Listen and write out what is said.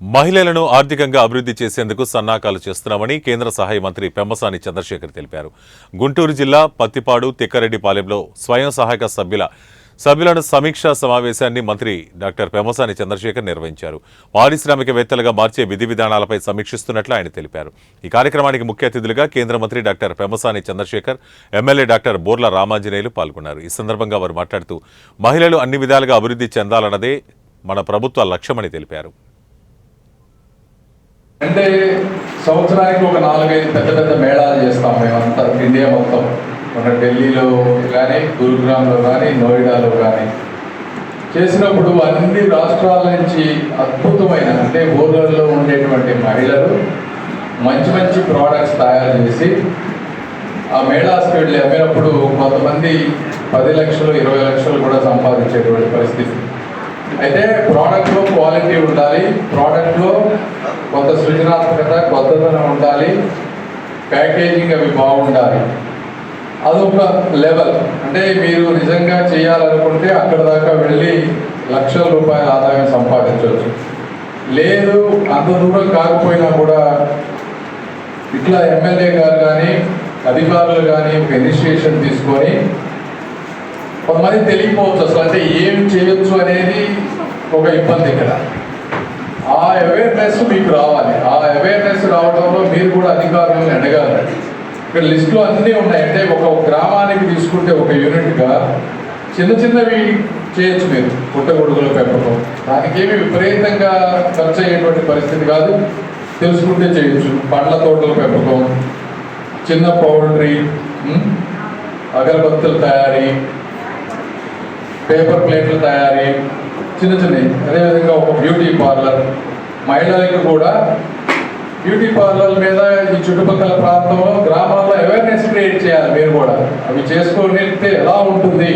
మహిళలను ఆర్థికంగా అభివృద్ధి చేసేందుకు సన్నాహాలు చేస్తున్నామని కేంద్ర సహాయ మంత్రి పెమ్మసాని చంద్రశేఖర్ తెలిపారు. గుంటూరు జిల్లా పత్తిపాడు తిక్కారెడ్డిపాలెంలో స్వయం సహాయక సభ్యులను సమీక్షా సమావేశాన్ని మంత్రి డాక్టర్ పెమ్మసాని చంద్రశేఖర్ నిర్వహించారు. పారిశ్రామికవేత్తలుగా మార్చే విధి విధానాలపై సమీక్షిస్తున్నట్లు ఆయన తెలిపారు. ఈ కార్యక్రమానికి ముఖ్య అతిథులుగా కేంద్ర మంత్రి doctor Pemmasani Chandrasekhar, MLA doctor Borla Ramanjaneyulu పాల్గొన్నారు. ఈ సందర్భంగా వారు మాట్లాడుతూ మహిళలు అన్ని విధాలుగా అభివృద్ధి చెందాలన్నదే మన ప్రభుత్వ లక్ష్యమని తెలిపారు. అంటే సంవత్సరానికి ఒక 4-5 పెద్ద మేళాలు చేస్తాం మేమంతా ఇండియా మొత్తం. మన ఢిల్లీలో కానీ, గురుగ్రామ్లో కానీ, నోయిడాలో కానీ చేసినప్పుడు అన్ని రాష్ట్రాల నుంచి అద్భుతమైన అంటే ఊర్లలో ఉండేటువంటి మహిళలు మంచి మంచి ప్రోడక్ట్స్ తయారు చేసి ఆ మేళాస్కి వెళ్ళి అమ్మినప్పుడు కొంతమంది 10 లక్షలు 20 లక్షలు కూడా సంపాదించేటువంటి పరిస్థితి. అయితే ప్రోడక్ట్లో క్వాలిటీ ఉండాలి, ప్రోడక్ట్లో కొంత సృజనాత్మకత కొత్తదనం ఉండాలి, ప్యాకేజింగ్ అవి బాగుండాలి. అదొక లెవెల్. అంటే మీరు నిజంగా చేయాలనుకుంటే అక్కడ దాకా వెళ్ళి లక్షల రూపాయల ఆదాయం సంపాదించవచ్చు. లేదు అంత దూరం కాకపోయినా కూడా ఇట్లా ఎమ్మెల్యే గారు కానీ అధికారులు కానీ ఒక ఇనిషియేషన్ తీసుకొని కొంతమంది తెలియకపోవచ్చు అసలు అంటే ఏం చేయొచ్చు అనేది ఒక ఇబ్బంది. ఇక్కడ ఆ అవేర్నెస్ మీకు రావాలి. ఆ అవేర్నెస్ రావడంలో మీరు కూడా అధికారులను అడగాలి. ఇక్కడ లిస్టులో అన్నీ ఉన్నాయి. అంటే ఒక గ్రామానికి తీసుకుంటే ఒక యూనిట్గా చిన్నవి చేయొచ్చు మీరు. పుట్టగొడుగుల పెంపకం దానికి ఏమి విపరీతంగా ఖర్చు అయ్యేటువంటి పరిస్థితి కాదు, తెలుసుకుంటే చేయొచ్చు. పండ్ల తోటల పెంపకం, చిన్న పౌల్ట్రీ, అగరబత్తుల తయారీ, పేపర్ ప్లేట్ల తయారీ, చిన్నవి. అదేవిధంగా ఒక బ్యూటీ పార్లర్, మహిళలకు కూడా బ్యూటీ పార్లర్ మీద ఈ చుట్టుపక్కల ప్రాంతంలో గ్రామాల్లో అవేర్నెస్ క్రియేట్ చేయాలి. మీరు కూడా అవి చేసుకుంటే ఎలా ఉంటుంది